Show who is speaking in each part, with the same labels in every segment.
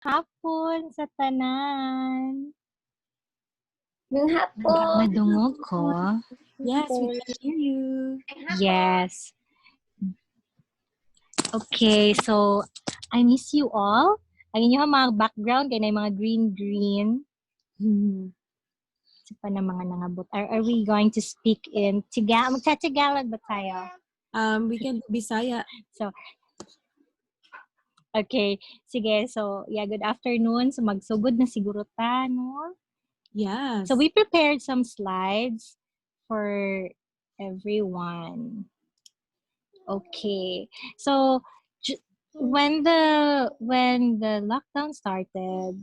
Speaker 1: hapon sa tanan.
Speaker 2: Ng hapon.
Speaker 1: Madungog ko.
Speaker 3: Yes, we can hear you.
Speaker 1: Yes. Okay, so I miss you all. Ang inyong mga background kay na mga green. Sa pa na mga nangabot. Are we going to speak in Tagalog? Magtatagalog ba tayo?
Speaker 3: We can do Bisaya.
Speaker 1: So, okay. Sige, so yeah, good afternoon. So magsugod na siguro ta, no?
Speaker 3: Yes.
Speaker 1: So we prepared some slides for everyone. Okay. So when the lockdown started,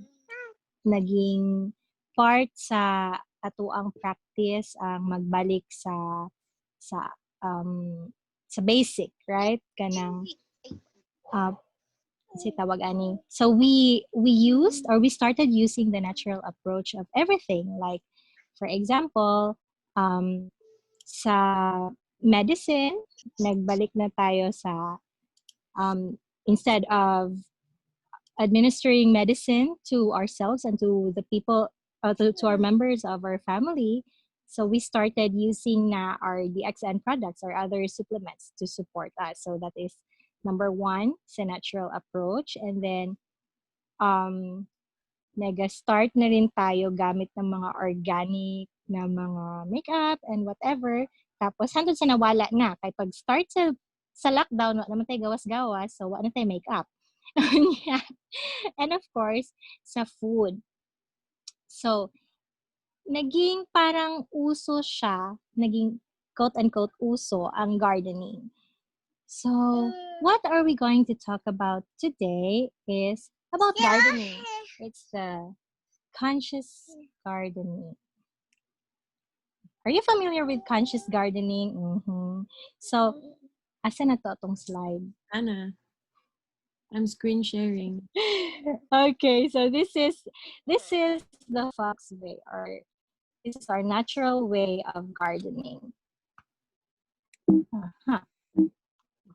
Speaker 1: naging part sa ato ang practice ang magbalik sa basic, right? Kanang si tawag ani. So we started using the natural approach of everything. Like, for example, sa medicine, nagbalik na tayo sa instead of administering medicine to ourselves and to the people, to our members of our family. So we started using our DXN products or other supplements to support us. So that is number one, sa natural approach. And then, nag-start na rin tayo gamit ng mga organic na mga makeup and whatever. Tapos, hanggang sa nawala na. Kaya pag-start sa lockdown, wala naman tayo gawas-gawas, so wala na tayo makeup. Yeah. And of course, sa food. So, naging parang uso siya, naging quote-unquote uso ang gardening. So, what are we going to talk about today is about gardening. It's the conscious gardening. Are you familiar with conscious gardening? Mm-hmm. So, asa na to itong slide?
Speaker 3: Anna, I'm screen sharing.
Speaker 1: Okay, so this is the Fox way, or this is our natural way of gardening. Uh-huh.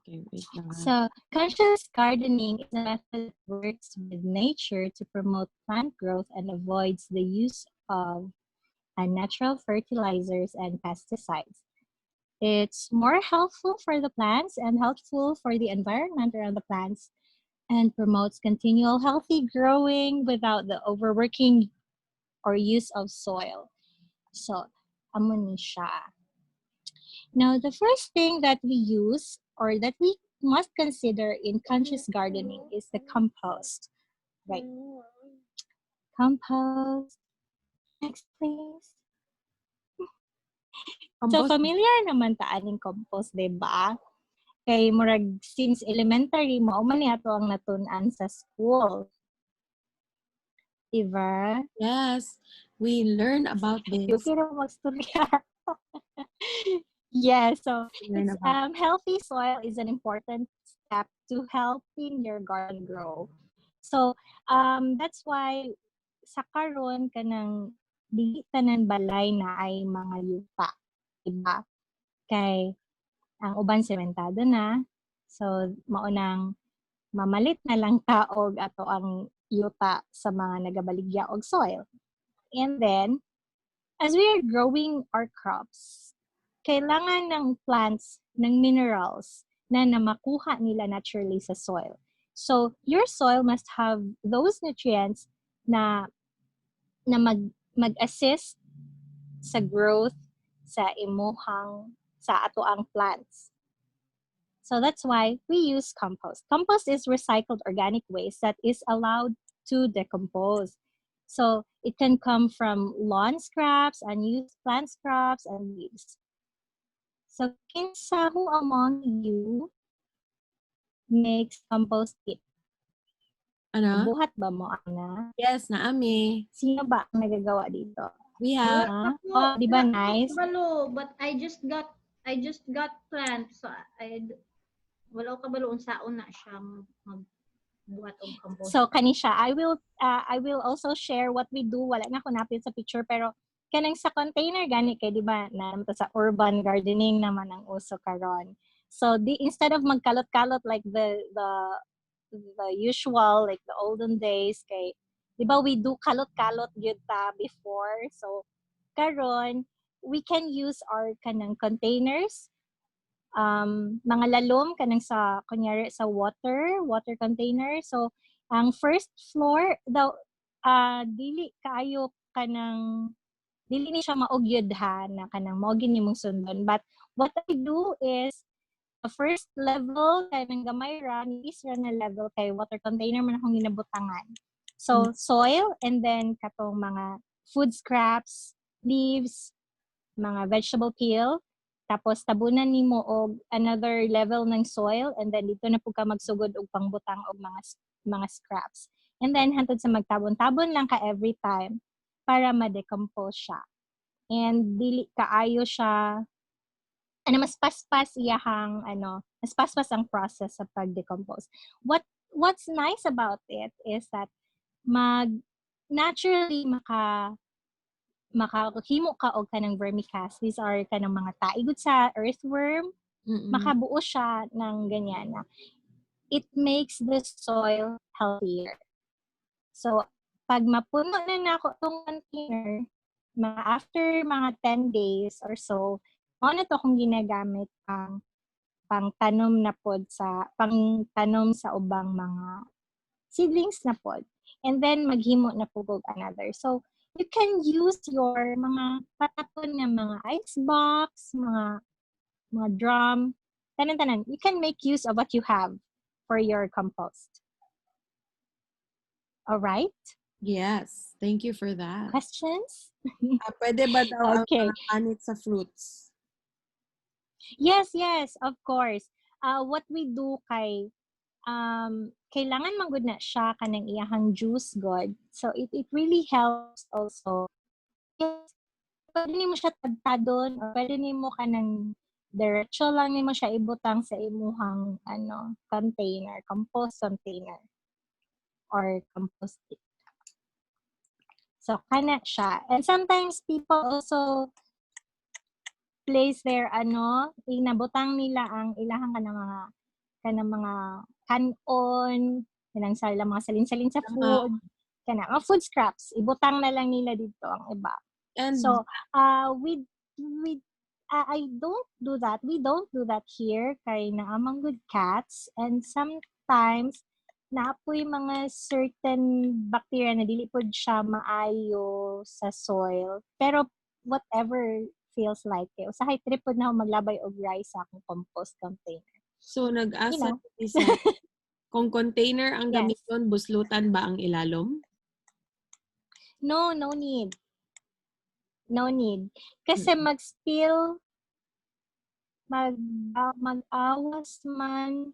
Speaker 3: Okay, wait lang.
Speaker 1: So, conscious gardening is a method that works with nature to promote plant growth and avoids the use of unnatural fertilizers and pesticides. It's more helpful for the plants and helpful for the environment around the plants, and promotes continual healthy growing without the overworking or use of soil. So, amo ni siya. Now, the first thing that we use or that we must consider in conscious gardening is the compost. Right. Compost. Next, please. So, familiar naman ta aning compost, diba? Kay murag since elementary mo man ato ang natun-an sa school. Diba?
Speaker 3: Yes, we learn about this.
Speaker 1: Okay na magstorya. Yeah, so it's, healthy soil is an important step to helping your garden grow. So, that's why sa karon kanang di tanan balay na ay mga yuta, diba? Kay ang uban sementado na. So, maunang mamalit na lang taog ato ang yuta sa mga nagabaligya og soil. And then, as we are growing our crops, kailangan ng plants ng minerals na makuha nila naturally sa soil. So, your soil must have those nutrients na mag-assist sa growth sa atoang plants. So that's why we use compost. Compost is recycled organic waste that is allowed to decompose. So it can come from lawn scraps, unused plant scraps, and leaves. So kinsa who among you makes compost kit?
Speaker 3: Ano?
Speaker 1: Buhat ba mo, Ana?
Speaker 3: Yes, naami.
Speaker 1: Sino ba ang nagagawa dito?
Speaker 3: We have.
Speaker 1: Oh, di ba nice?
Speaker 2: But I just got plants, so wala ko kabalo unsaon na siyang magbuhat og compost.
Speaker 1: So kani siya, I will also share what we do. Wala na ko napit sa picture, pero kanang sa container gani kay di ba na sa urban gardening naman ang uso karon. So instead of magkalot-kalot like the the usual, like the olden days, kay, di ba we do kalot-kalot yun ta before. So, karon we can use our kanang containers, mga lalom kanang sa kunyari sa water container. So ang first floor daw, dili kaayo kanang dili ni siya maogyod ha na kanang mao gini mong sundon, but what I do is the first level kanang gamay ra is ra na level kay water container man akong ginabutangan. So soil, and then katong mga food scraps, leaves, mga vegetable peel, tapos tabunan nimo og another level ng soil, and then dito na pud ka magsugod og pangbutang og mga scraps. And then hantod sa magtabon-tabon lang ka every time para ma-decompose siya. And dili kaayo siya mas paspas iyahang mas paspas ang process sa pag-decompose. What's nice about it is that naturally makahimo ka og kanang vermicast. These are kanang mga taigod sa earthworm. Makabuo siya ng ganyan na it makes the soil healthier. So, pag mapuno na nako itong container, after mga 10 days or so, ano to kung ginagamit pangtanom sa ubang mga seedlings na pod. And then, maghimo na po another. So, you can use your mga patapon ng mga ice box, mga drum, tanan-tanan. You can make use of what you have for your compost. All right?
Speaker 3: Yes. Thank you for that.
Speaker 1: Questions?
Speaker 3: Pwede ba daw
Speaker 1: Okay.
Speaker 3: ang anit sa fruits?
Speaker 1: Yes, of course. What we do kay kailangan manggod na siya kanang iyahang juice god. So it really helps also. Yes, pwede nimo siya tadtadon or pwede nimo kanang diretso lang nimo siya ibutang sa imuhang container, compost container or compost kit. So kana siya. And sometimes people also place their inabutang nila ang ilahang kanang mga kanon, kanang sa mga salin-salin sa food, kanang mga food scraps, ibutang na lang nila dito ang iba.
Speaker 3: And
Speaker 1: so we I don't do that. We don't do that here kay naamang good cats, and sometimes naapoy mga certain bacteria na dili pod siya maayo sa soil. Pero whatever feels like it. Usahay tripod na ako maglabay og rice sa akong compost container.
Speaker 3: So, nag-asa isa, kung container ang gamiton, buslutan ba ang ilalom?
Speaker 1: No need. No need. Kasi mag-spill, mag-awas man,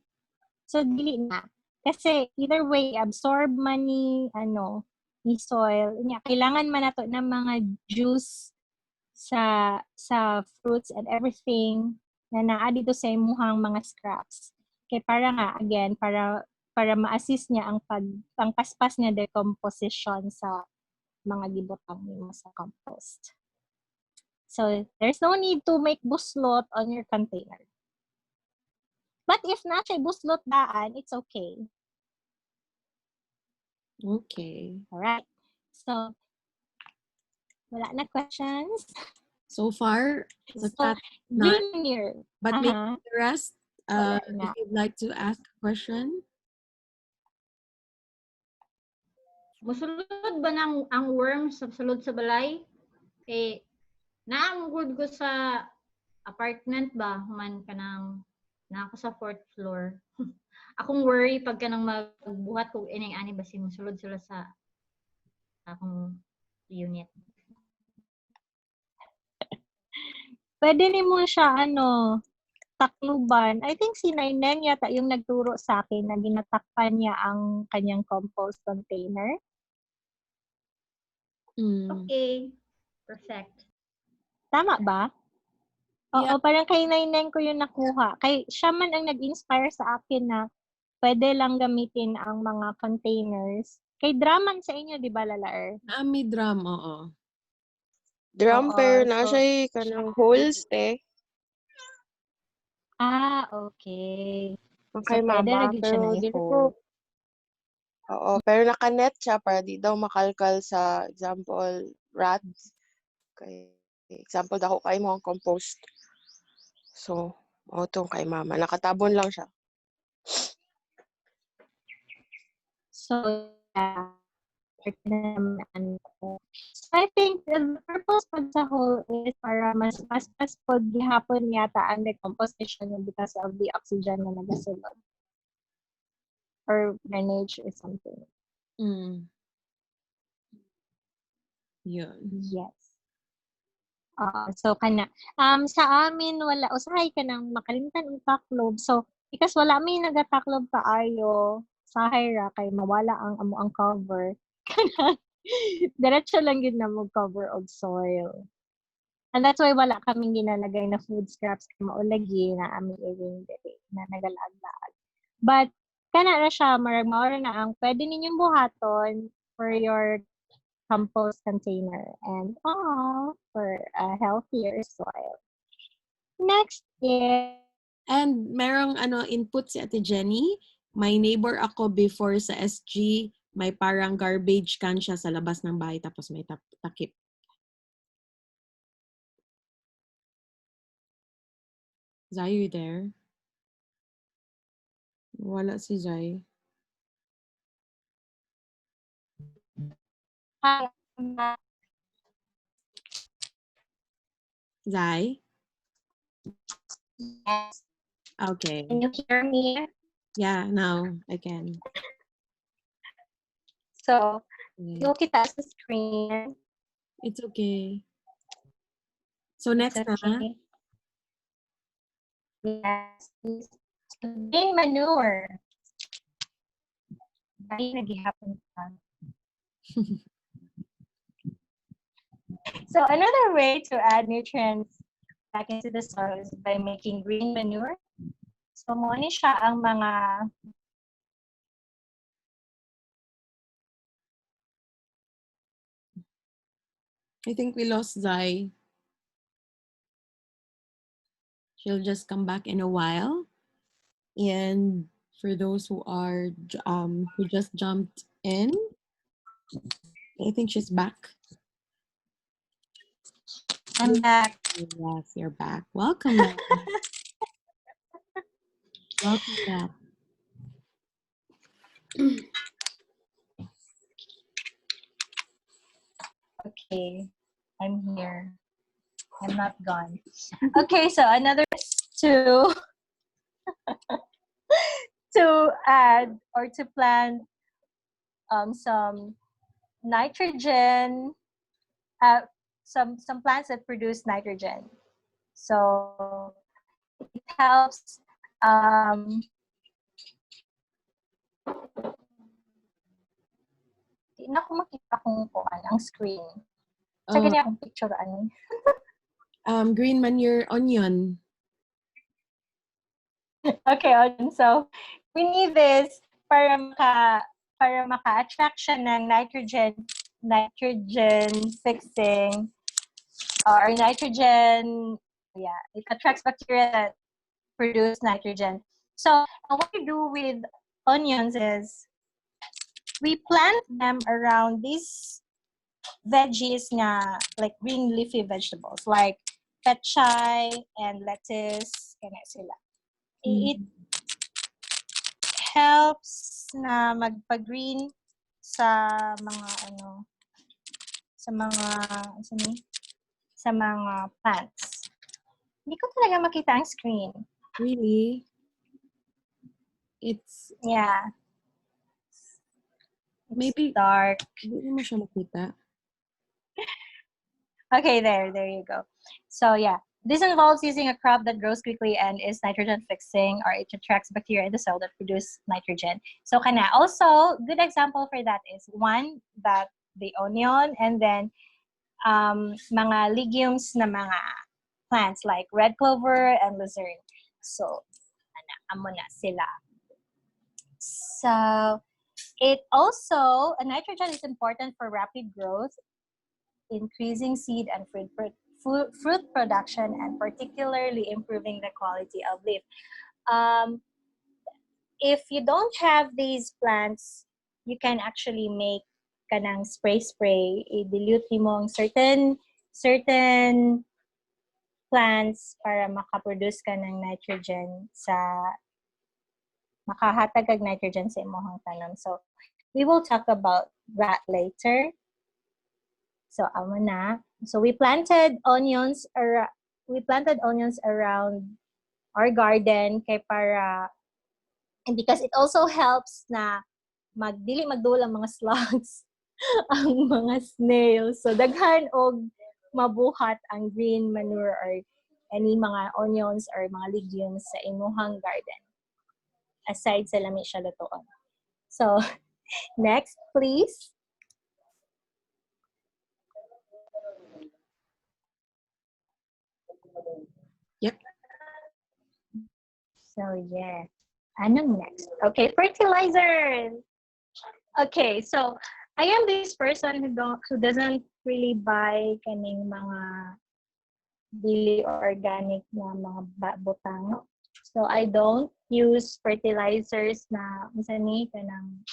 Speaker 1: so dili na. Kasi either way, absorb man ni soil. Kailangan man nato ng mga juice sa fruits and everything na naa dito sa imuhang mga scraps. Kaya para nga, again, para ma-assist niya ang pangpaspas niya decomposition sa mga gibutang nimo sa compost. So, there's no need to make buslot on your container. But if na siya buslot daan, it's okay.
Speaker 3: Okay.
Speaker 1: Alright. So, wala na questions?
Speaker 3: So far,
Speaker 1: So,
Speaker 3: not.
Speaker 1: Manure.
Speaker 3: But maybe the rest, if you'd like to ask a question.
Speaker 2: Musulod ba ang worms sa sulod sa balay? Naamugod ko sa apartment ba, man kanang na ako sa 4th floor. Akong worry pag kanang magbuhat kung ining-ani ba musulod sila sa akong unit.
Speaker 1: Pwede nimo siya takluban. I think si Naineng yata yung nagturo sa akin na ginatakpan niya ang kanyang compost container.
Speaker 2: Okay. Perfect.
Speaker 1: Tama ba? Oo, parang kay Naineng ko yung nakuha. Kay siya man ang nag-inspire sa akin na pwede lang gamitin ang mga containers. Kay draman sa inyo, di ba, Lalaer?
Speaker 3: May drum, oo.
Speaker 4: Drum, pero nasa kanang holes,
Speaker 1: Okay.
Speaker 4: Kay
Speaker 1: So, pwede
Speaker 4: mama,
Speaker 1: lagi siya
Speaker 4: pero
Speaker 1: na
Speaker 4: dili
Speaker 1: i-hold.
Speaker 4: Oo, pero naka-net siya para di daw makalkal sa example rats. Kay example dako kay mo ang compost. So, tong kay mama nakatabon lang siya.
Speaker 1: So, yeah. So, I think the purpose po sa whole is para mas po gihapon yata ang decomposition because of the oxygen na nagasulod. Or drainage or something.
Speaker 3: Yun.
Speaker 1: Yes. So kana sa amin wala usahay ka nang makalimtan og taklob. So because wala mi nagataklob kaayo sa ra kay mawala ang amo ang cover. Diretso lang yun na mo cover og soil. And that's why wala kaming ginalagay na food scraps kay maulagi na ami iring diri na nagalaag-laag. But kana na siya marag mao na ang pwede ninyong buhaton for your compost container and for a healthier soil. Next is
Speaker 3: And merong input si Ate Jenny. May neighbor ako before sa SG, may parang garbage can siya sa labas ng bahay tapos may takip. Zai, you there? Wala si Zai. Zai?
Speaker 1: yes.
Speaker 3: Okay.
Speaker 1: Can you hear me?
Speaker 3: Yeah, now I can.
Speaker 1: So,
Speaker 3: Okay.
Speaker 1: yung kita sa screen.
Speaker 3: It's okay. So next
Speaker 1: It's
Speaker 3: na.
Speaker 1: okay. Yes. Green manure. Dahil naghihapon pa. So another way to add nutrients back into the soil is by making green manure. So mo ni siya ang mga
Speaker 3: I think we lost Zai. She'll just come back in a while. And for those who are who just jumped in, I think she's back.
Speaker 1: I'm back.
Speaker 3: Yes, you're back. Welcome back. Welcome back.
Speaker 1: Okay, I'm here. I'm not gone. Okay, so another to to add or to plant some nitrogen, some plants that produce nitrogen. So it helps di na ko makita kung kuan ang screen. Sa ganyan akong picture ani.
Speaker 3: Green manure onion.
Speaker 1: Okay, so we need this para maka-attract siya ng nitrogen fixing or nitrogen, it attracts bacteria that produce nitrogen. So what we do with onions is we plant them around these veggies like green leafy vegetables like pechay and lettuce kana sila. It helps na magpa-green sa mga sa mga plants. Hindi ko talaga makita ang screen.
Speaker 3: Really? It's maybe
Speaker 1: dark.
Speaker 3: Hindi mo siya makita.
Speaker 1: Okay, there you go. So this involves using a crop that grows quickly and is nitrogen fixing, or it attracts bacteria in the soil that produce nitrogen. So also good example for that is one that the onion, and then mga legumes na mga plants like red clover and luzerne. So amo na sila. So it also nitrogen is important for rapid growth, increasing seed and fruit production, and particularly improving the quality of leaf. If you don't have these plants you can actually make kanang spray. I-dilute mo ang certain plants para makaproduce ka ng nitrogen makahatag kag nitrogen sa imong tanom. So, we will talk about that later. So, amo na. So, we planted onions around our garden and because it also helps na magdula ang mga slugs ang mga snails. So, daghan og mabuhat ang green manure or any mga onions or mga legumes sa imuhang garden. Aside sa lami siya lutoon. So, next, please.
Speaker 3: Yep.
Speaker 1: So, yeah. Anong next? Okay, fertilizer. Okay, so I am this person who doesn't really buy kaning mga dili organic na mga butang. So I don't use fertilizers na kanang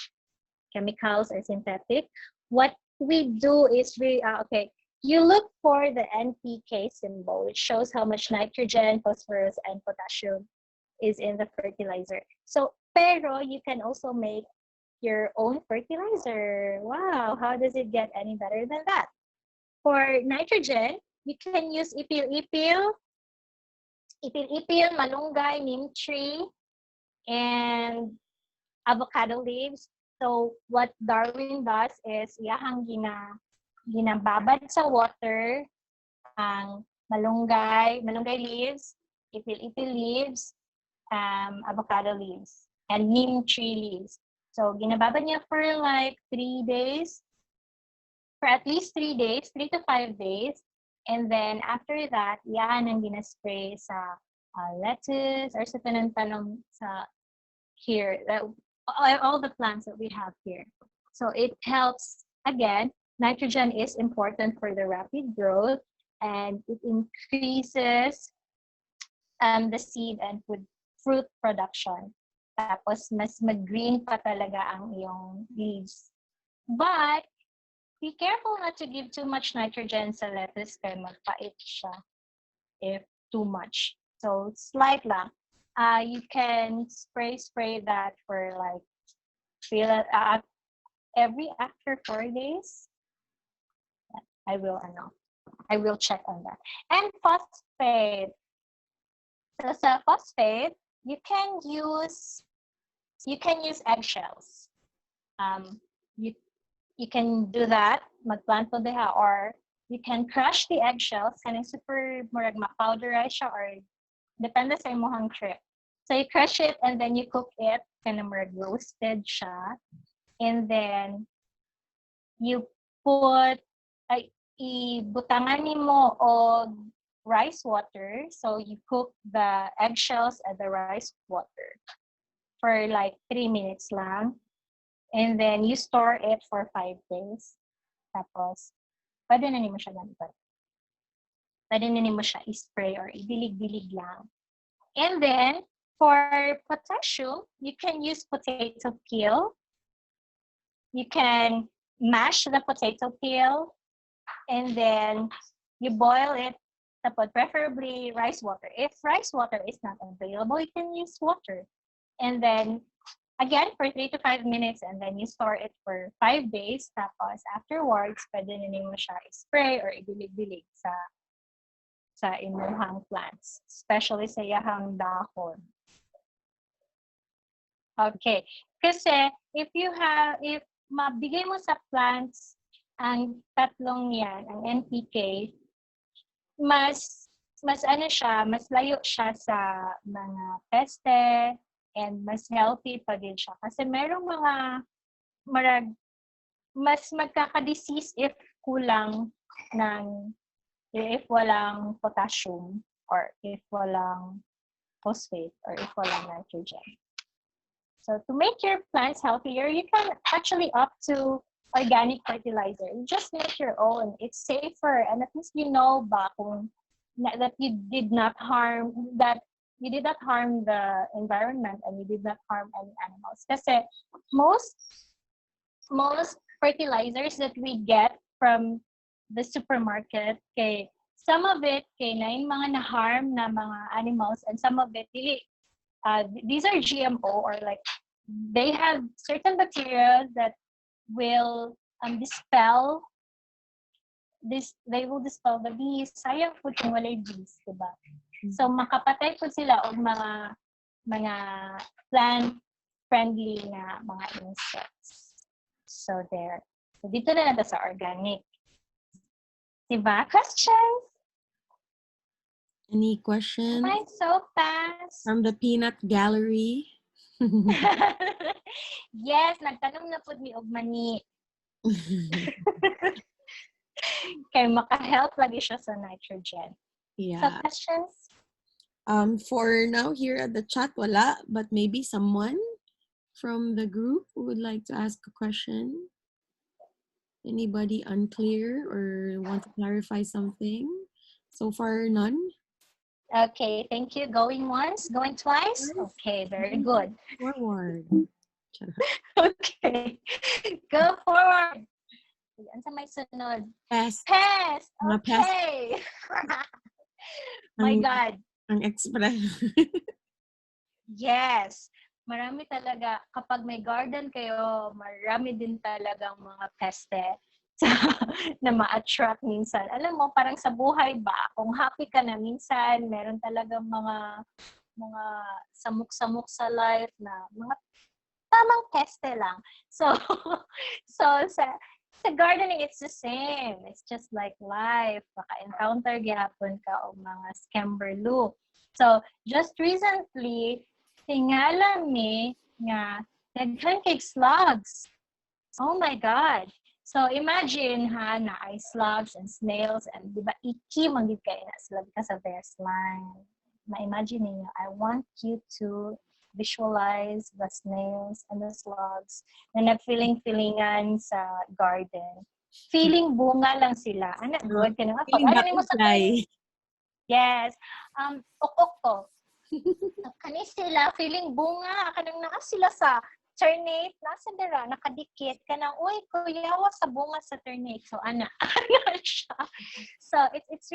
Speaker 1: chemicals or synthetic. What we do is you look for the NPK symbol, which shows how much nitrogen, phosphorus, and potassium is in the fertilizer. So, pero you can also make your own fertilizer. Wow, how does it get any better than that? For nitrogen, you can use ipil-ipil, malunggay, neem tree, and avocado leaves. So what Darwin does is iyahang ginababad sa water ang malunggay leaves, ipil-ipil leaves, avocado leaves, and neem tree leaves. So ginababad niya for like 3 days, for at least 3 days, 3 to 5 days. And then after that, yan ang ginaspray sa lettuce or sa tanong sa here, all the plants that we have here. So it helps, again, nitrogen is important for the rapid growth and it increases the seed and fruit production. Tapos mas mag-green pa talaga ang iyong leaves. But be careful not to give too much nitrogen sa lettuce kaya magpait siya if too much. So slight lang. You can spray that for like every after 4 days. I will check on that. And phosphate. So sa phosphate, you can use eggshells. You can do that, magplant po diha, or you can crush the eggshells, kanang super murag ma-powderize siya or depende sa imong trip. So you crush it and then you cook it, kanang murag roasted siya. And then you put ibutangan nimo og rice water. So you cook the eggshells and the rice water for like 3 minutes lang. And then you store it for 5 days. Tapos, pwede na nimo siya gamitin. Pwede na nimo siya i-spray or idilig-dilig lang. And then, for potassium, you can use potato peel. You can mash the potato peel. And then, you boil it. Tapos, preferably rice water. If rice water is not available, you can use water. And then, again, for 3 to 5 minutes, and then you store it for 5 days. Tapos, afterwards, pwede na nimo siya i-spray or idilig-dilig sa imuhang plants, especially sa yahang dahon. Okay. Kasi, if mabigay mo sa plants ang tatlong yan, ang NPK, mas layo siya sa mga peste, and mas healthy pa din siya. Kasi merong mga mas magkaka-disease if walang potassium or if walang phosphate or if walang nitrogen. So to make your plants healthier, you can actually opt to organic fertilizer. You just make your own. It's safer, and at least you know that you did not harm the environment and you did not harm any animals. Kasi most fertilizers that we get from the supermarket, kay some of it kay na yung mga na-harm na mga animals, and some of it dili. These are GMO, or like they have certain bacteria that will dispel they will dispel the bees. Sayang po kung walay bees, diba? So makapatay po sila og mga plant friendly na mga insects. So there. So dito na natin sa organic. Diba? Questions?
Speaker 3: Any questions
Speaker 1: Am I so fast?
Speaker 3: from the peanut gallery?
Speaker 1: Yes, nagtanong na po mi og mani. Kay maka-help lagi siya sa nitrogen. So
Speaker 3: Yeah.
Speaker 1: questions?
Speaker 3: For now here at the chat, wala, but maybe someone from the group who would like to ask a question. Anybody unclear or want to clarify something? So far, none.
Speaker 1: Okay, thank you. Going once, going twice? Okay, very good.
Speaker 3: Forward.
Speaker 1: Okay. Go forward. Ano sa may sunod?
Speaker 3: Pest.
Speaker 1: Pest!
Speaker 3: Mga pest.
Speaker 1: Okay. My God.
Speaker 3: Ang express.
Speaker 1: Yes. Marami talaga. Kapag may garden kayo, marami din talagang mga peste na ma-attract minsan. Alam mo, parang sa buhay ba, kung happy ka na minsan, meron talagang mga samuk-samuk sa life na mga tamang peste lang. So sa gardening, it's the same. It's just like life. Maka-encounter gyapon ka o mga scamberloo. So, just recently, tingala mi nga daghan kay slugs. Oh my God. So, imagine ha, na ay slugs and snails, and di ba, iki manggid kayo na sila because of their slime. Ma-imagine niyo, I want you to visualize the snails and the slugs na nagfiling-filingan sa garden. Feeling bunga lang sila. Anak, good ka na.
Speaker 3: Feeling
Speaker 1: Pag mo sa
Speaker 3: butterfly.
Speaker 1: yes. Ukok ko. Kani sila, feeling bunga. Kanang naa sila sa ternate. Nasa dira, nakadikit. Kanang, uy, kuyawa sa bunga sa ternate. So, ana. Siya. So, it's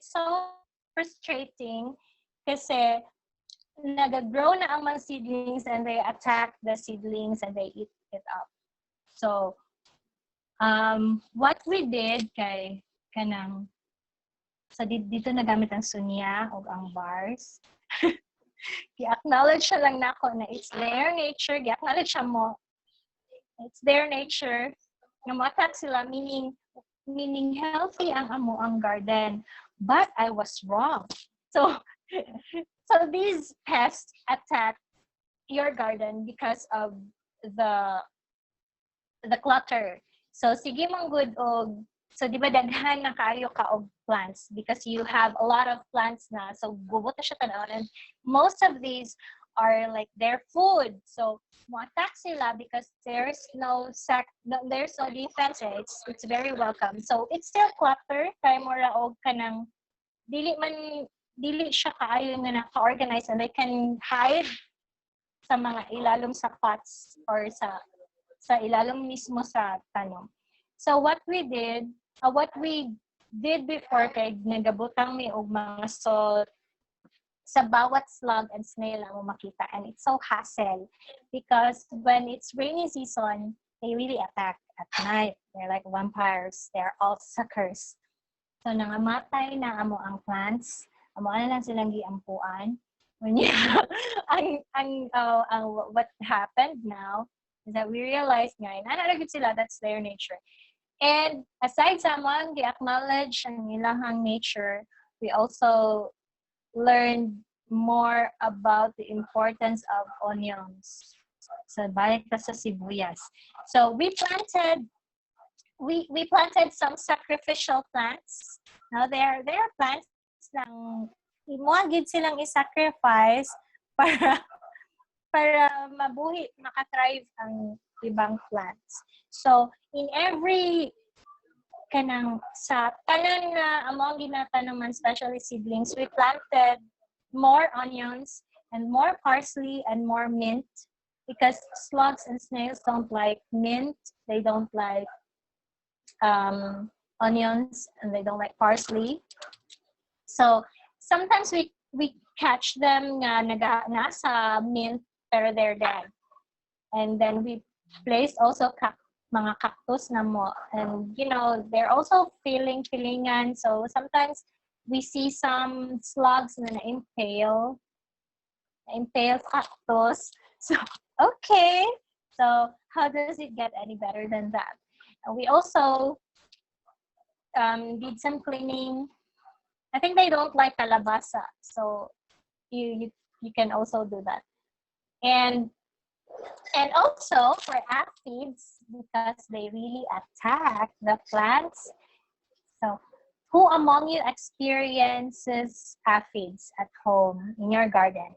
Speaker 1: so frustrating kasi nag-grow na ang mga seedlings and they attack the seedlings and they eat it up. So, what we did kay kanang so dito nagamit ang Sunya o ang bars. I-acknowledge siya lang nako na it's their nature. I-acknowledge siya mo. It's their nature. Na ma-attack sila, meaning healthy ang amo ang garden. But I was wrong. So these pests attack your garden because of the clutter. So sige man good og so di ba daghan na kaayo ka og plants because you have a lot of plants na, so gubot na siya tanaw, and most of these are like their food. So mo-attack sila because there's no defense. It's very welcome. So it's still clutter kay mura og kanang dili siya kaayo nga naka-organize, and they can hide sa mga ilalom sa pots or sa ilalom mismo sa tanom. So what we did before kay nagabutang mi og mga salt sa bawat slug and snail ang makita, and it's so hassle because when it's rainy season, they really attack at night. They're like vampires. They're all suckers. So nangamatay na amo ang plants. Amo na lang silang giampuan. What happened now is that we realized nga nanaragid sila, that's their nature. And aside sa among gi-acknowledge ang ilang nature, we also learned more about the importance of onions. So balik ta sa sibuyas. So we planted some sacrificial plants. Now there are plants lang gid silang i-sacrifice para mabuhi, maka-thrive ang ibang plants. So in every kanang sa tanan na among ginatanaman, especially seedlings, we planted more onions and more parsley and more mint
Speaker 5: because slugs and snails don't like mint, they don't like onions, and they don't like parsley. So sometimes we catch them nga nasa mint pero they're dead. And then we placed also mga cactus na mo, and they're also filingan. So sometimes we see some slugs na impale cactus. So okay, so how does it get any better than that? And we also did some cleaning. I think they don't like calabasa, so you can also do that. And also for aphids, because they really attack the plants. So who among you experiences aphids at home in your garden?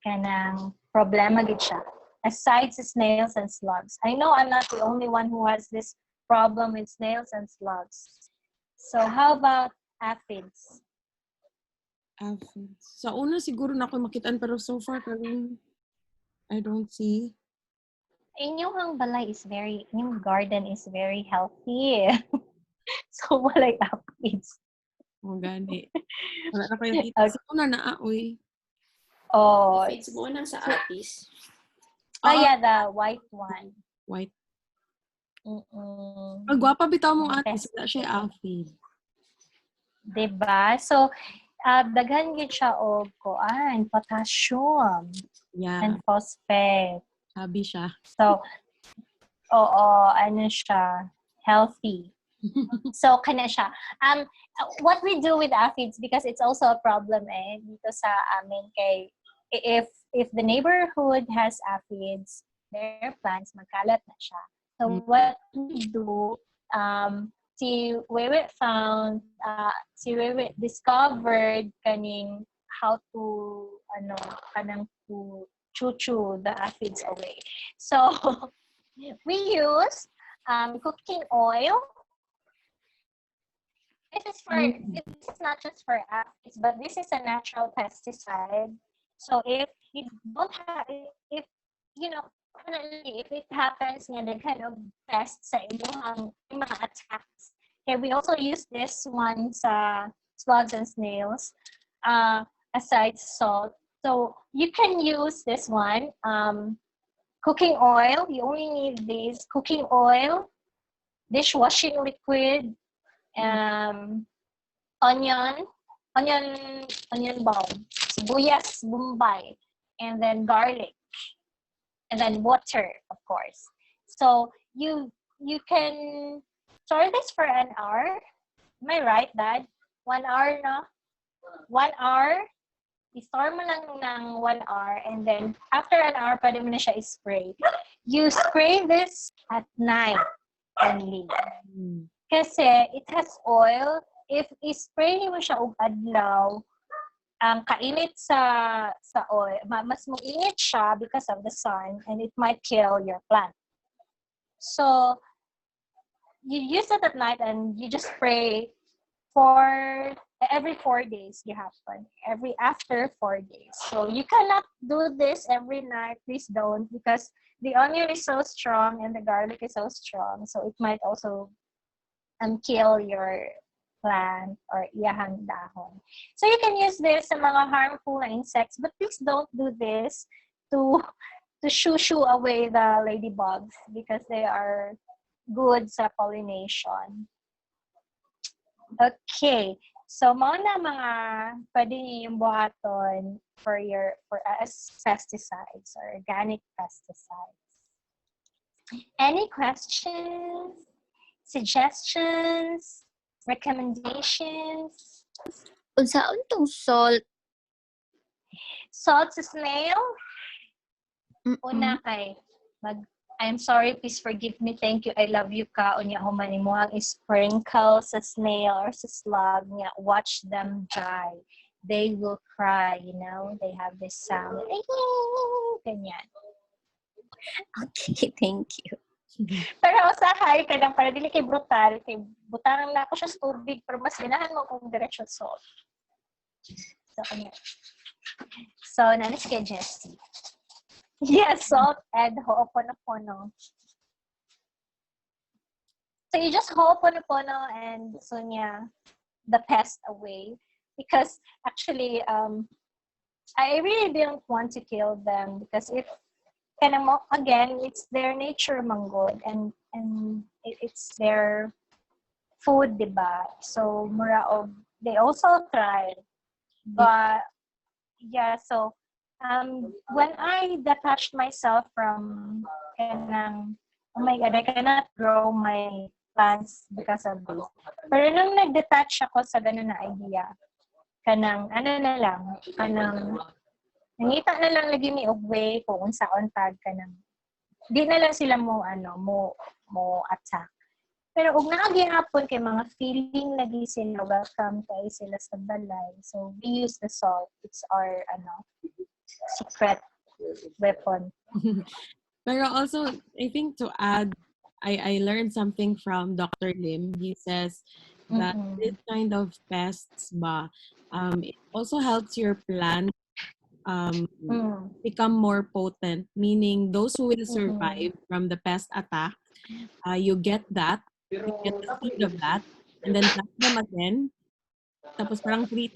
Speaker 5: Kanang problema gid siya. Aside sa snails and slugs. I know I'm not the only one who has this problem with snails and slugs. So how about aphids?
Speaker 3: Aphids. Sa una siguro na ako makitaan pero so far parang I don't see.
Speaker 5: Inyong garden is very healthy. So walay aphids.
Speaker 3: Oh, gani. Wala na kayo kita. Sa una na aoy.
Speaker 5: Oh,
Speaker 6: Aphids mo nang sa atis.
Speaker 5: oh yeah, the white one.
Speaker 3: White.
Speaker 5: Mm-mm.
Speaker 3: Ang gwapa bitaw mong ate.
Speaker 5: Best.
Speaker 3: Wala siya aphid.
Speaker 5: Diba? So, daghan gid siya og kuan, potassium
Speaker 3: Yeah.
Speaker 5: and phosphate.
Speaker 3: Sabi siya.
Speaker 5: So, ano siya, healthy. So, kana siya. What we do with aphids, because it's also a problem dito sa amin kay if the neighborhood has aphids, their plants magkalat na siya. So, what we do, si Wewe discovered kaning how to to choo the aphids away. So we use cooking oil. This is not just for aphids, but this is a natural pesticide. So if you don't have, if it happens nga the kind of pests sa inyong mga attacks. Okay, we also use this one sa slugs and snails, aside salt. So you can use this one, cooking oil. You only need this cooking oil, dishwashing liquid, onion bulb, sibuyas, bombay, and then garlic. And then water, of course. So you can store this for an hour. Am I right, Dad? 1 hour, no? 1 hour. I-store mo lang ng 1 hour, and then after an hour, pwede mo na siya i-spray. You spray this at night only. Kasi it has oil. If i-spray mo siya og adlaw, ang kainit sa oil, mas mainit siya because of the sun, and it might kill your plant. So you use it at night, and you just spray for every 4 days. You have to after 4 days. So you cannot do this every night. Please don't, because the onion is so strong and the garlic is so strong. So it might also kill your plant or iyahang dahon. So you can use this sa mga harmful insects, but please don't do this to shoo away the ladybugs, because they are good sa pollination. Okay, so mga pwede niyong buhaton for as pesticides or organic pesticides. Any questions, suggestions, recommendations?
Speaker 6: Unsaon tong salt?
Speaker 5: Salt sa snail? Una kay I'm sorry, please forgive me, thank you, I love you ka. Unya human mo ang sprinkle sa snail or sa slug niya. Watch them die. They will cry, they have this sound. Ganyan.
Speaker 6: Okay, thank you.
Speaker 5: Pero usahay ka lang para dili kay brutal, kay butang na ako siya sa tubig, pero mas ganahan mo kung diretsyo salt. So, nanis kay Jessie. Yes, salt and ho'oponopono. So you just ho'oponopono and Sunya the pest away, because actually I really didn't want to kill them, because if again, it's their nature manggod, and it's their food, diba? So mura og they also tried, but yeah. So when I detached myself from kanang, oh my god, I cannot grow my plants because of this. Pero nung nag-detach ako sa ganun na idea, kanang ano na lang, kanang nangita na lang lagi mi og way kung unsaon tag kanang di na lang sila mo attack. Pero ug naa gihapon kay mga feeling lagi sila welcome kay sila sa balay. So we use the salt. It's our secret weapon.
Speaker 3: Pero also, I think to add, I learned something from Dr. Lim. He says that this kind of pests it also helps your plant become more potent, meaning those who will survive from the pest attack, you get that, you get the seed of that, and then plant them again. Tapos parang 3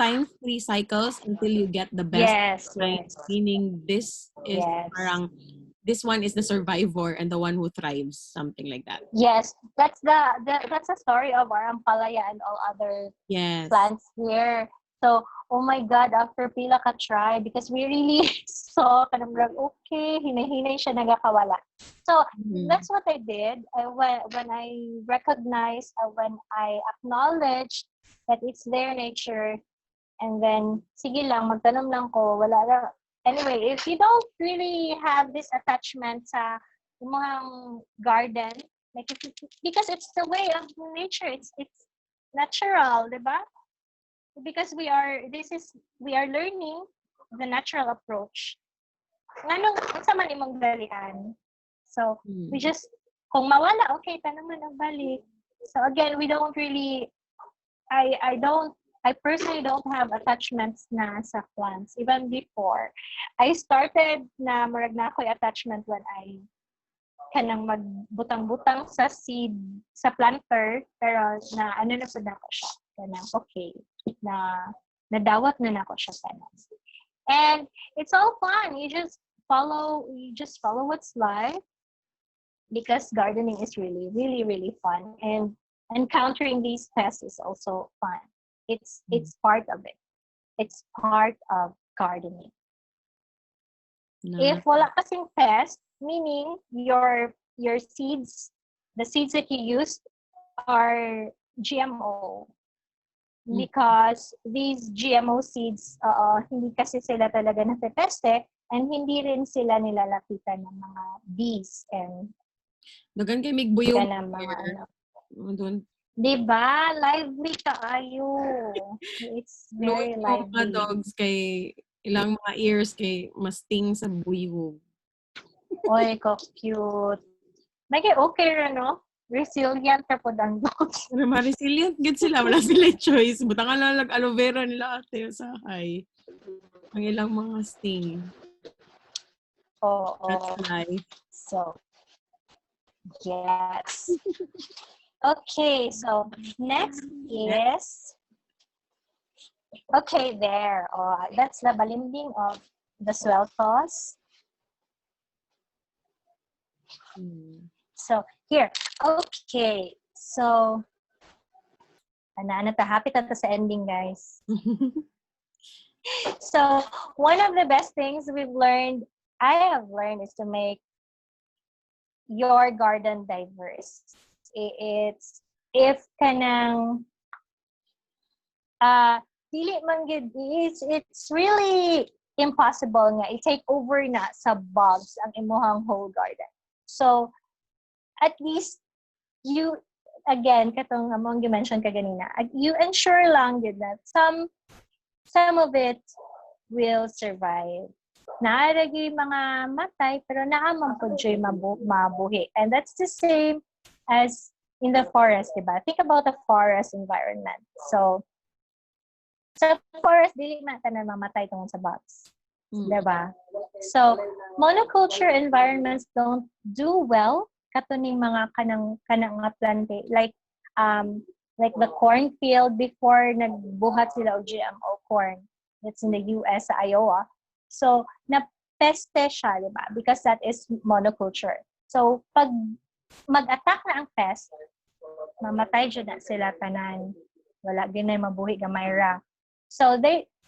Speaker 3: cycles until you get the best kind, meaning this is parang this one is the survivor and the one who thrives, something like that.
Speaker 5: Yes, that's that's the story of our ampalaya and all other plants here. So, oh my God, after pila ka try, because we really saw kanang okay, hinay-hinay siya nagakawala. So, that's what I did. When I recognized, when I acknowledged that it's their nature, and then, sige lang, magtanong lang ko, wala lang. Anyway, if you don't really have this attachment sa mga garden, like because it's the way of nature, it's natural, diba? Because we are learning the natural approach. Nganong unsa man imong dalian? So we just kung mawala, okay, tanong man ang balik. So again, we don't really I personally don't have attachments na sa plants. Even before, I started na marag na ako'y attachment when I kanang magbutang-butang sa seed, sa planter, pero na ano na po na ko siya. Kanang okay, na nadawat na ako siya kanang. And it's all fun. You just follow what's life, because gardening is really, really, really fun. And encountering these pests is also fun. It's part of it. It's part of gardening. If wala kasing pest, meaning your seeds, the seeds that you use are GMO. Because these GMO seeds, hindi kasi sila talaga napepeste, and hindi rin sila nilalapitan ng mga bees and
Speaker 3: dagan kay migbuyog
Speaker 5: ng mga diba? Lively kaayo. It's very lively.
Speaker 3: Mga dogs kay ilang mga ears kay masting sa buyog.
Speaker 5: Oy, ko cute. Nagay okay rin, no? Resilient na po ang dogs.
Speaker 3: Pero ma-resilient good sila. Wala sila choice. Butangan lang aloe vera nila ate sa hay. Ang ilang mga sting. That's life.
Speaker 5: So, yes. Okay, so next is okay there. That's the balimbing of the sweltos. So here, okay. So happy tata sa ending, guys. So one of the best things I have learned is to make your garden diverse. It's if kanang dili man gid, it's really impossible nga i-take over na sa bulbs ang imuhang whole garden. So at least you again katong among you mentioned kaganina, you ensure lang yun that some of it will survive. Naaragi mga matay pero naamang po dyan mabuhi. And that's the same as in the forest, diba? Think about the forest environment. So, sa forest, dili man ka na mamatay tungkol sa bugs. Diba? So, monoculture environments don't do well katuning mga kanang nga plante like the cornfield before nagbuhat sila og GMO corn. It's in the US sa Iowa. So, napeste siya, di ba? Because that is monoculture. So, pag mag-attack na ang pest, mamatay dyan na sila tanan. Wala din na mabuhi gamay ra. So,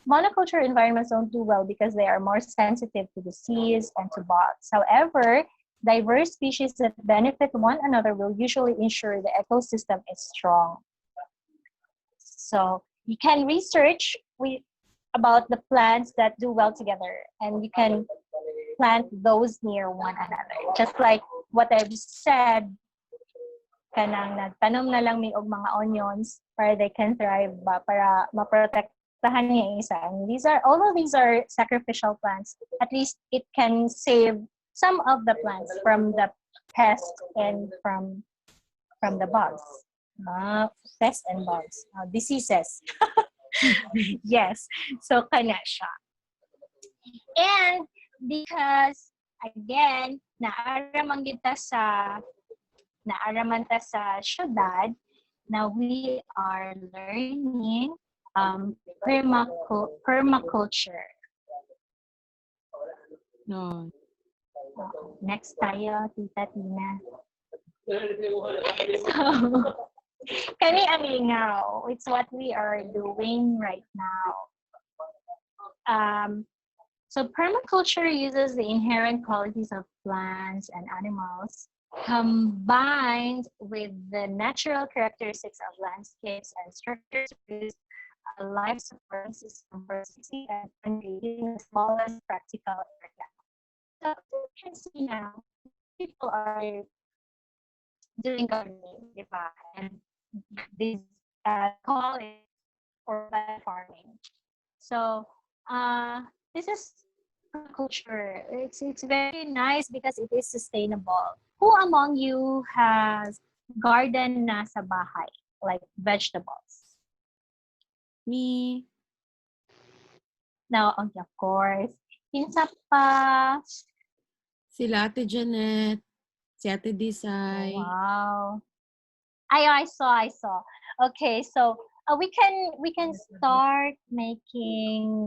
Speaker 5: monoculture environments don't do well because they are more sensitive to disease and to bugs. However, diverse species that benefit one another will usually ensure the ecosystem is strong. So you can research about the plants that do well together, and you can plant those near one another. Just like what I've said, kanang nagtanom na lang mi og mga onions para they can thrive ba, para maprotektahan niya yung isa. And all of these are sacrificial plants. At least it can save some of the plants from the pests and from the bugs. Pests and bugs. Diseases. Yes. So, kana siya. And because, again, naaraman ta sa syudad, now we are learning permaculture.
Speaker 3: No.
Speaker 5: Next tayo, Tita Tina. So, kani amingaw. It's what we are doing right now. So permaculture uses the inherent qualities of plants and animals combined with the natural characteristics of landscapes and structures to produce a life support system for succeeding and creating the smallest practical area. So you can see now, people are doing gardening, diba? And this call it urban farming. So this is permaculture. It's very nice because it is sustainable. Who among you has garden na sa bahay, like vegetables?
Speaker 3: Me.
Speaker 5: No, okay, of course. Kinsa pa?
Speaker 3: Sila Ate Janet. Si Ate Disay.
Speaker 5: Wow. I saw. Okay, so we can start making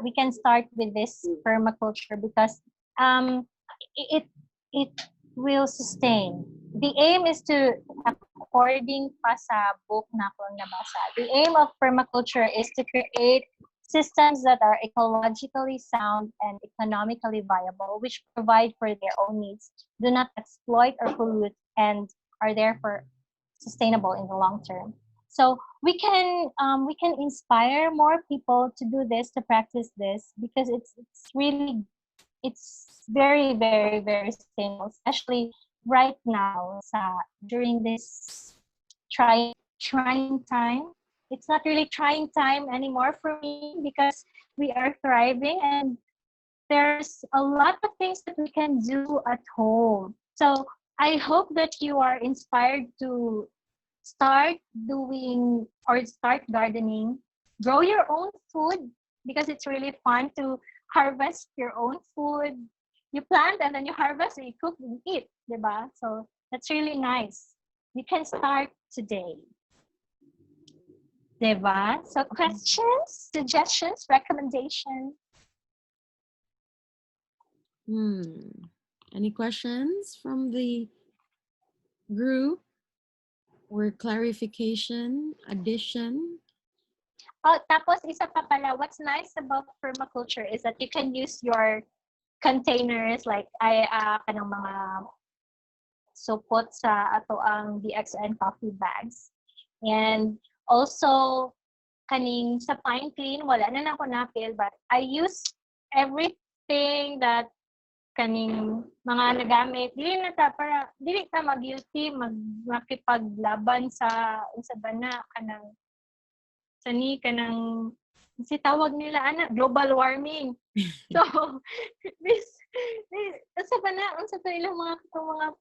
Speaker 5: we can start with this permaculture because it will sustain. The aim is to, according pa sa book na akong nabasa, the aim of permaculture is to create systems that are ecologically sound and economically viable, which provide for their own needs, do not exploit or pollute, and are therefore sustainable in the long term. So we can inspire more people to do this, to practice this, because it's very, very, very sustainable, especially right now during this trying time. It's not really trying time anymore for me because we are thriving and there's a lot of things that we can do at home. So I hope that you are inspired to start doing or start gardening, grow your own food because it's really fun to harvest your own food. You plant and then you harvest and you cook and eat, diba? So that's really nice. You can start today. Diba? So questions, suggestions, recommendations?
Speaker 3: Any questions from the group or clarification, addition?
Speaker 5: Oh, tapos isa pa pala, what's nice about permaculture is that you can use your containers like kanang mga supot sa ato ang DXN coffee bags. And also, kaning sa Pine Clean, wala na ako napil, but I use everything that kaning mga nagamit. Dili ta mag-guilty, makipaglaban sa bana kanang si tawag nila global warming. So this sa bana unsa to ilang mga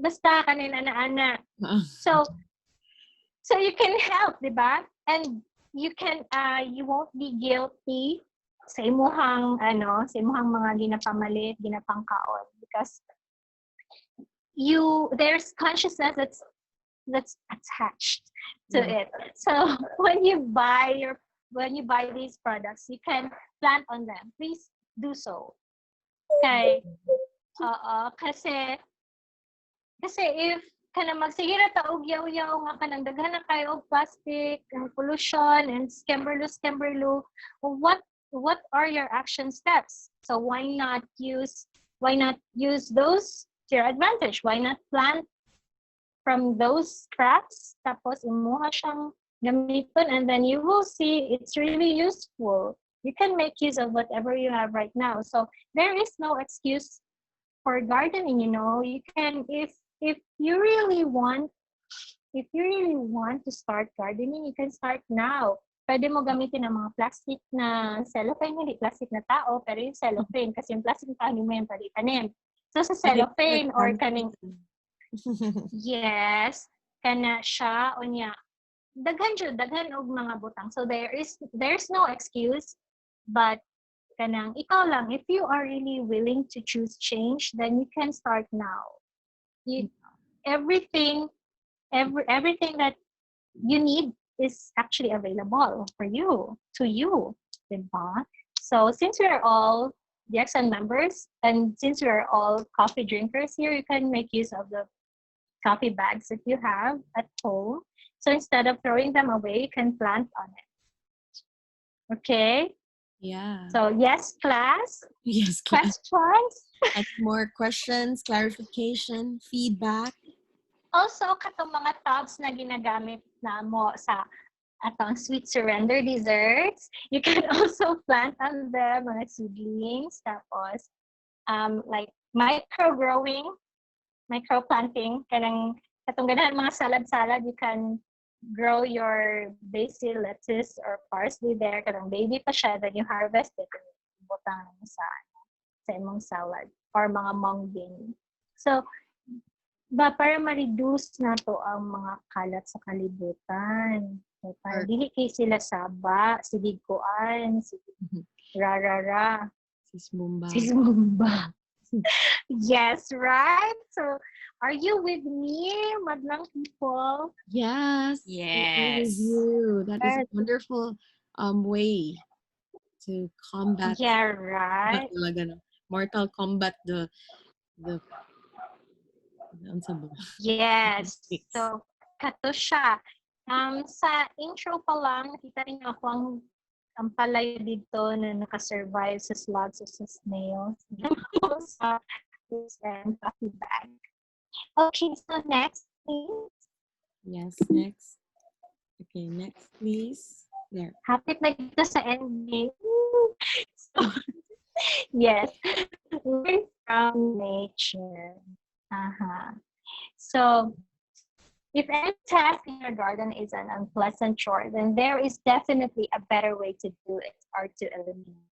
Speaker 5: basta kanina ana. So you can help, diba? And you can you won't be guilty sa imuhang sa imuhang mga ginapamalit, ginapangkaon, because there's consciousness that's attached to it. So when you buy these products, you can plant on them. Please do so. Okay. Kasi if kana magsige ra ta og yaw-yaw nga kanang daghan na kayo og plastic and pollution and scamberlu, what are your action steps? So why not use those to your advantage? Why not plant from those scraps, tapos imuha siyang gamiton, and then you will see it's really useful. You can make use of whatever you have right now. So there is no excuse for gardening. You can, if you really want to start gardening, you can start now. Pwede mo gamitin ang mga plastic na cellophane, hindi plastic na tao, pero yung cellophane, kasi yung plastic na tao, hindi mo yung palitan. So sa cellophane or kaning yes, kana siya unya daghan og mga butang. So there's no excuse, but kanang ikaw lang, if you are really willing to choose change, then you can start now. Everything that you need is actually available for you, to you, diba? So since we are all DXN members, and since we are all coffee drinkers here, you can make use of the coffee bags that you have at home. So instead of throwing them away, you can plant on it. Okay?
Speaker 3: Yeah.
Speaker 5: So yes, class?
Speaker 3: Yes, class.
Speaker 5: Questions?
Speaker 3: And more questions, clarification, feedback.
Speaker 5: Also, katong mga tubs na ginagamit na mo sa atong sweet surrender desserts, you can also plant on them mga seedlings, tapos like micro-planting, katong ganahan mga salad, you can grow your basil, lettuce, or parsley there, katong baby pa siya, then you harvest it and butang sa imong salad or mga mung bean. So, para ma-reduce na to ang mga kalat sa kalibutan. So, para dili kay sila saba, siligkuan, rarara. Sismumba. Yes, right? So, are you with me, madlang people?
Speaker 3: Yes.
Speaker 6: Yes.
Speaker 3: With you. That is a wonderful way to combat.
Speaker 5: Yeah, right.
Speaker 3: Mortal Kombat the
Speaker 5: yes. So, kato siya. Sa intro pa lang, nakita rin ako ang palay dito na nakasurvive sa slugs o sa snails. sa coffee bag. Okay, so next, please.
Speaker 3: Yes, next. Okay, next, please. There.
Speaker 5: Hapit na dito sa ending. So, yes. Learn from nature. So, if any task in your garden is an unpleasant chore, then there is definitely a better way to do it or to eliminate.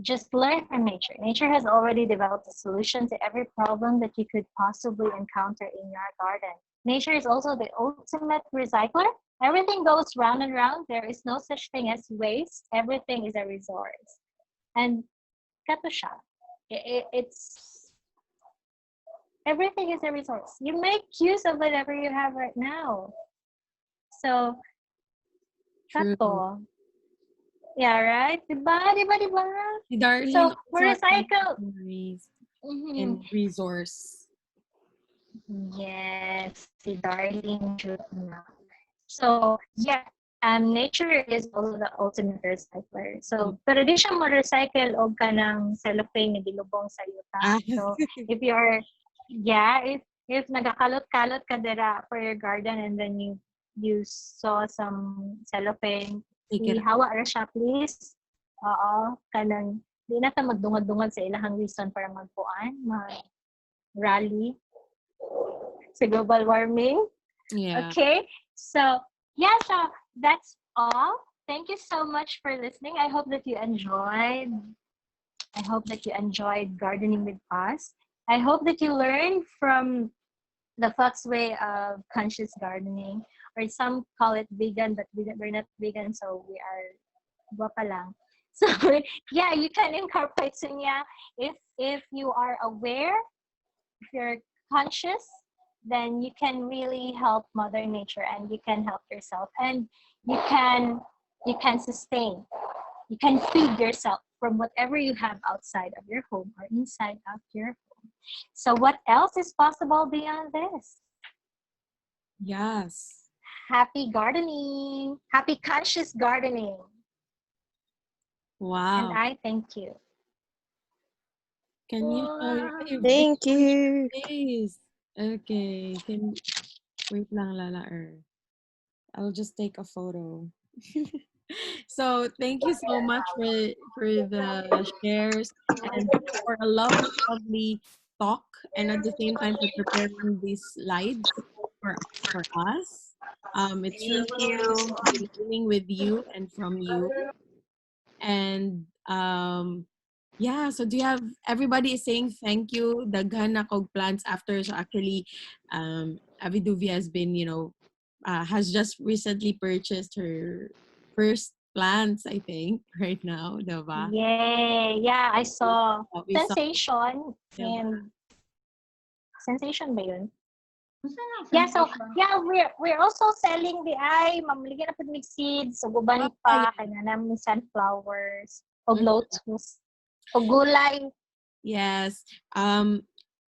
Speaker 5: Just learn from nature. Nature has already developed a solution to every problem that you could possibly encounter in your garden. Nature is also the ultimate recycler. Everything goes round and round. There is no such thing as waste. Everything is a resource. And kato siya. It's everything is a resource. You make use of whatever you have right now. So, kato. Yeah, right? Diba? So, we recycle.
Speaker 3: And resource.
Speaker 5: Yes, si darling truth na. So, yeah, nature is also the ultimate recycler. So, pero di siya mo recycle o ka ng cellophane na gilubong sa yuta. So, if you're, if nagakalot-kalot ka dira for your garden and then you saw some cellophane, ihawa ra siya, please. Oo, kanang, di na ta magdungad-dungad sa ilahang reason para magpuan, mag-rally sa global warming.
Speaker 3: Yeah.
Speaker 5: Okay, so that's all. Thank you so much for listening. I hope that you enjoyed gardening with us. I hope that you learned from the Fox way of conscious gardening, or some call it vegan, but we're not vegan, so we are guwapa lang. So yeah, you can incorporate Sunya if you are aware, if you're conscious, then you can really help Mother Nature and you can help yourself, and you can sustain, you can feed yourself from whatever you have outside of your home or inside of your home. So what else is possible beyond this?
Speaker 3: Yes.
Speaker 5: Happy gardening, happy conscious gardening. And
Speaker 3: Wow.
Speaker 5: I thank you.
Speaker 3: Can you show your
Speaker 4: Thank you.
Speaker 3: face? Okay. Wait lang, Lala I'll just take a photo. So thank you so much for the shares and for a lovely talk, and at the same time for preparing these slides for us. It's
Speaker 2: Thank
Speaker 3: really nice
Speaker 2: you.
Speaker 3: to be learning with you and from you. And yeah, so do you have, everybody is saying thank you. Daghan na kog plants after. So actually, Aviduvi has been, has just recently purchased her first plants, I think, right now, diba?
Speaker 5: Yay! Yeah, I saw
Speaker 3: We saw,
Speaker 5: Sensation
Speaker 3: diba?
Speaker 5: and Sensation ba yun?
Speaker 2: Unsa na
Speaker 5: Yeah, so
Speaker 2: sensation?
Speaker 5: yeah, we're also selling the mamligyan na pud mig seeds, so guban
Speaker 3: Yeah.
Speaker 5: pa kay nga namin sunflowers, o
Speaker 3: Mhm.
Speaker 5: lotus, o gulay.
Speaker 3: Yes.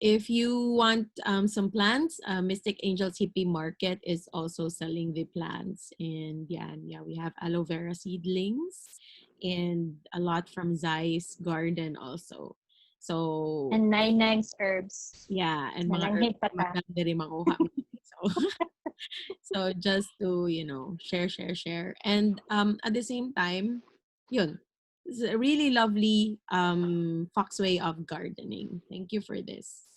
Speaker 3: If you want some plants, Mystic Angels Hippie Market is also selling the plants. And yeah, we have aloe vera seedlings and a lot from Zai's garden also. So
Speaker 5: And nine herbs.
Speaker 3: yeah, and mga
Speaker 5: Nalanghit pa
Speaker 3: herbs
Speaker 5: ta.
Speaker 3: maganda rin makuha. So so just to, share. And at the same time, yun, it's a really lovely Fox way of gardening. Thank you for this.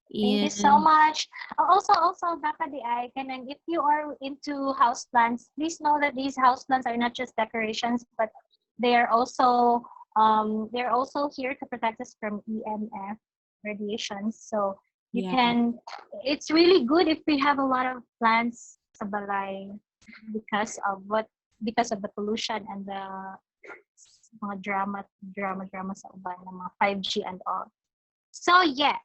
Speaker 5: Thank you so
Speaker 3: And
Speaker 5: much. Also, Daka di ay, and if you are into houseplants, please know that these houseplants are not just decorations, but they are also they're also here to protect us from EMF radiation. So you
Speaker 3: yeah,
Speaker 5: can, it's really good if we have a lot of plants sa balay because of the pollution and the mga drama sa uban ng mga 5G and all. So yeah.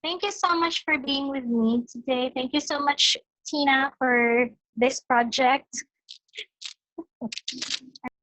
Speaker 5: Thank you so much for being with me today. Thank you so much, Tina, for this project.